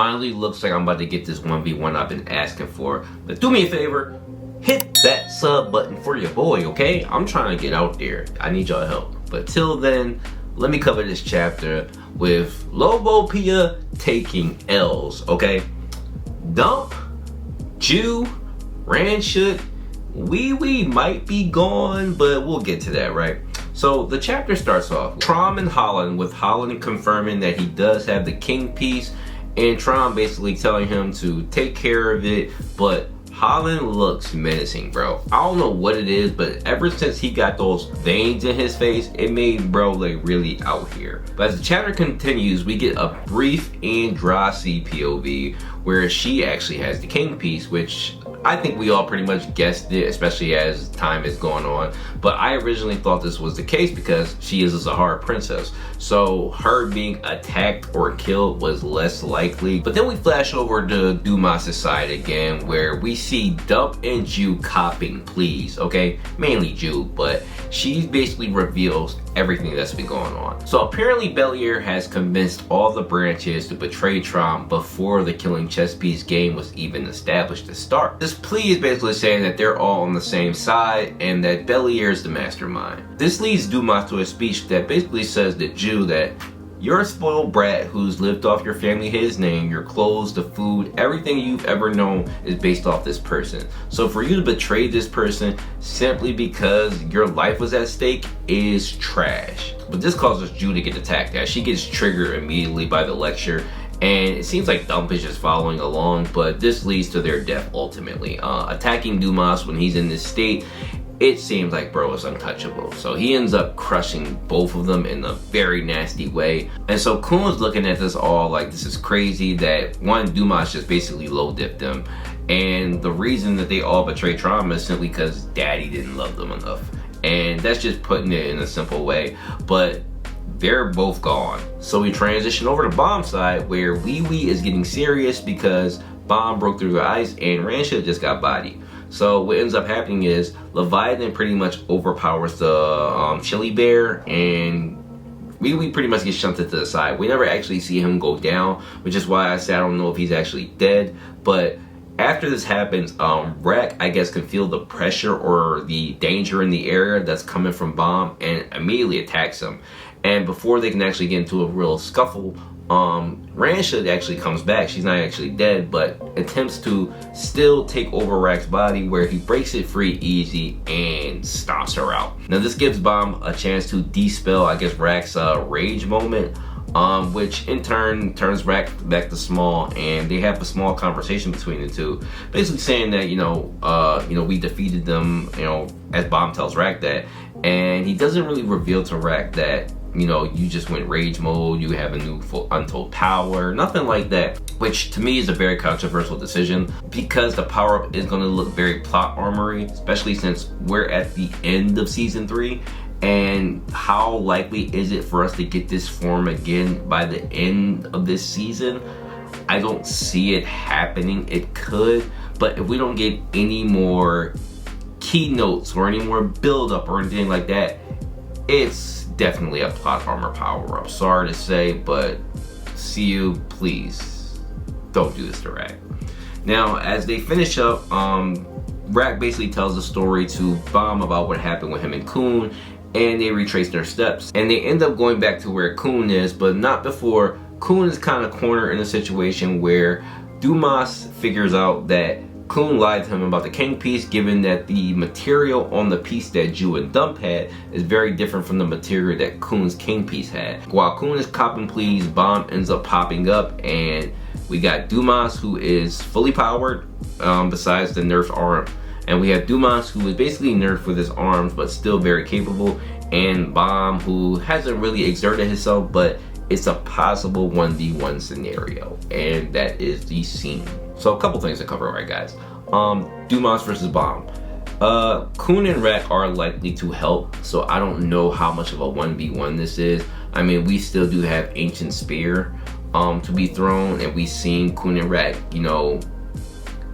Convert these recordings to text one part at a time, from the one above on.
Finally looks like I'm about to get this 1v1 I've been asking for. But do me a favor, hit that sub button for your boy, okay? I'm trying to get out there. I need y'all help. But till then, let me cover this chapter with Po Bia taking L's, okay? Dump, Jew, Ranchut, Wee might be gone, but we'll get to that, right? So the chapter starts off Traum and Hollan, with Hollan confirming that he does have the king piece, and Traum basically telling him to take care of it, but Hollan looks menacing, bro. I don't know what it is, but ever since he got those veins in his face, it made bro like really out here. But as the chapter continues, we get a brief Andrasi POV where she actually has the king piece, which I think we all pretty much guessed it, especially as time is going on. But I originally thought this was the case because she is a Sahara princess. So her being attacked or killed was less likely. But then we flash over to Dumas' side again, where we see Dump and Jew copping pleas, okay? Mainly Jew, but she basically reveals everything that's been going on. So apparently Bel-Air has convinced all the branches to betray Traum before the killing chess piece game was even established to start. This plea is basically saying that they're all on the same side and that Bel-Air is the mastermind. This leads Dumas to a speech that basically says to Jew that you're a spoiled brat who's lived off your family, his name, your clothes, the food, everything you've ever known is based off this person. So for you to betray this person simply because your life was at stake is trash. But this causes Jew to get attacked as she gets triggered immediately by the lecture, and it seems like Dump is just following along, but this leads to their death ultimately. Attacking Dumas when he's in this state, it seems like bro is untouchable. So he ends up crushing both of them in a very nasty way. And so Khun's looking at this all like this is crazy that one, Dumas just basically low dipped them. And the reason that they all betray Traum is simply because daddy didn't love them enough. And that's just putting it in a simple way. But they're both gone. So we transition over to Baam's side where Wee is getting serious because Baam broke through the ice and Ranchut just got bodied. So what ends up happening is Leviathan pretty much overpowers the chili bear, and Wee pretty much gets shunted to the side. We never actually see him go down, which is why I say I don't know if he's actually dead. But after this happens, Rack, I guess, can feel the pressure or the danger in the area that's coming from Baam and immediately attacks him. And before they can actually get into a real scuffle, Ranchut actually comes back. She's not actually dead, but attempts to still take over Rack's body, where he breaks it free easy and stomps her out. Now this gives Baam a chance to dispel, I guess, Rack's rage moment, which in turn turns Rack back to Small, and they have a small conversation between the two, basically saying that we defeated them, as Baam tells Rack that, and he doesn't really reveal to Rack that you just went rage mode, you have a new untold power, nothing like that, which to me is a very controversial decision because the power-up is going to look very plot armory, especially since we're at the end of season 3. And how likely is it for us to get this form again by the end of this season? I don't see it happening. It could, but if we don't get any more keynotes or any more build-up or anything like that, it's definitely a plot armor power-up. Sorry to say, but see you, please don't do this to Rack. Now, as they finish up, Rack basically tells the story to Baam about what happened with him and Khun, and they retrace their steps. And they end up going back to where Khun is, but not before Khun is kind of cornered in a situation where Dumas figures out that Khun lied to him about the king piece, given that the material on the piece that Jew and Dump had is very different from the material that Khun's king piece had. While Khun is copping pleas, Baam ends up popping up, and we got Dumas, who is fully powered, besides the nerfed arm. And we have Dumas, who is basically nerfed with his arms, but still very capable. And Baam, who hasn't really exerted himself, but it's a possible 1v1 scenario. And that is the scene. So a couple things to cover, right, guys? Dumas versus Baam. Khun and Rack are likely to help, so I don't know how much of a 1v1 this is. I mean, we still do have Ancient Spear to be thrown, and we've seen Khun and Rack,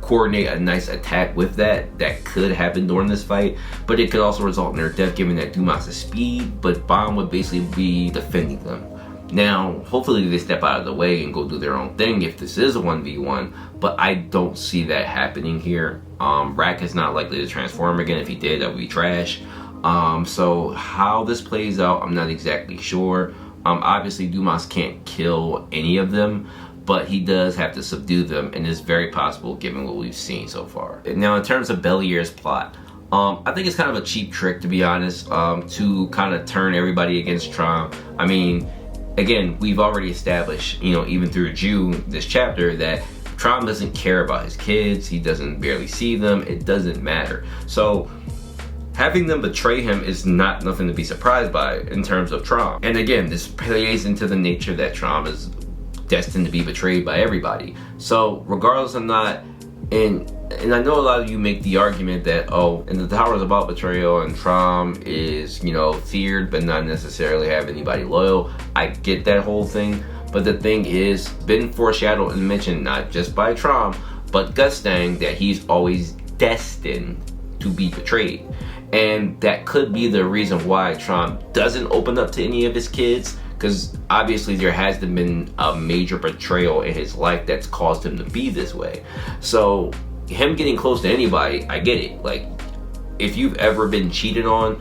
coordinate a nice attack with that. That could happen during this fight, but it could also result in their death given that Dumas' speed, but Baam would basically be defending them. Now, hopefully they step out of the way and go do their own thing if this is a 1v1, but I don't see that happening here. Rack is not likely to transform again. If he did, that would be trash. So how this plays out, I'm not exactly sure. Obviously Dumas can't kill any of them, but he does have to subdue them, and it's very possible given what we've seen so far. Now, in terms of Bellier's plot, I think it's kind of a cheap trick, to be honest, to kind of turn everybody against Traum. I mean, again, we've already established, you know, even through June, this chapter, that Traum doesn't care about his kids. He doesn't barely see them. It doesn't matter. So having them betray him is not nothing to be surprised by in terms of Traum. And again, this plays into the nature that Traum is destined to be betrayed by everybody. So regardless of not, and I know a lot of you make the argument that, oh, and the Tower is about betrayal and Traum is, you know, feared but not necessarily have anybody loyal. I get that whole thing, but the thing is, been foreshadowed and mentioned not just by Traum, but Gustang, that he's always destined to be betrayed. And that could be the reason why Traum doesn't open up to any of his kids, because obviously there has been a major betrayal in his life that's caused him to be this way. So him getting close to anybody, I get it. Like, if you've ever been cheated on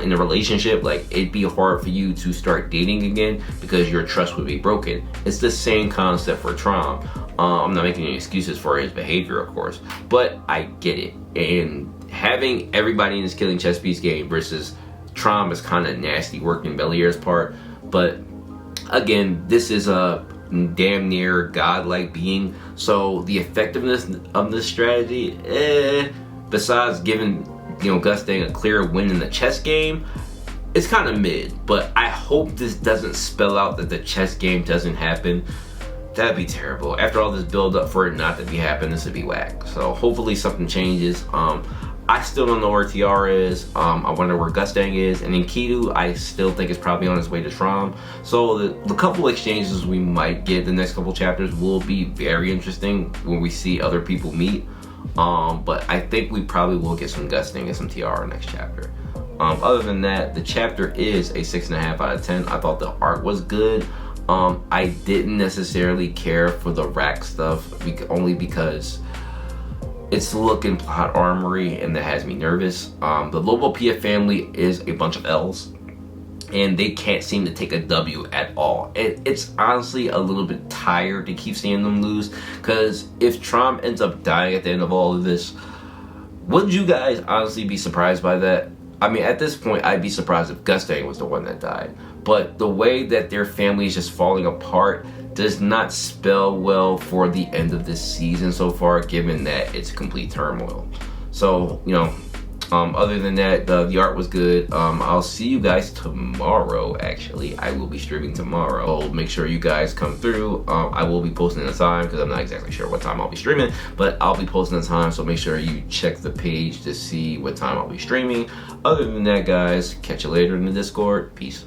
in a relationship, like, it'd be hard for you to start dating again because your trust would be broken. It's the same concept for Traum. I'm not making any excuses for his behavior, of course, but I get it. And having everybody in this killing chess piece game versus Traum is kind of nasty work in Bellier's part. But again, this is a damn near godlike being, so the effectiveness of this strategy, besides giving, you know, Gustang a clear win in the chess game, it's kind of mid. But I hope this doesn't spell out that the chess game doesn't happen. That'd be terrible. After all this build up for it not to be happening, this would be whack. So hopefully something changes. I still don't know where Tiara is. I wonder where Gustang is. And then Kidu, I still think is probably on his way to Traum. So the couple exchanges we might get the next couple chapters will be very interesting when we see other people meet. But I think we probably will get some Gustang and some Tiara next chapter. Other than that, the chapter is a 6.5 out of 10. I thought the art was good. I didn't necessarily care for the rack stuff, only because it's looking plot armory and that has me nervous. The Po Bia family is a bunch of L's and they can't seem to take a W at all. It's honestly a little bit tired to keep seeing them lose, because if Traum ends up dying at the end of all of this, would you guys honestly be surprised by that? I mean, at this point, I'd be surprised if Gustang was the one that died. But the way that their family is just falling apart does not spell well for the end of this season so far, given that it's complete turmoil. So, you know, other than that, the art was good. I'll see you guys tomorrow, actually. I will be streaming tomorrow. So make sure you guys come through. I will be posting the time because I'm not exactly sure what time I'll be streaming, but I'll be posting the time, so make sure you check the page to see what time I'll be streaming. Other than that, guys, catch you later in the Discord. Peace.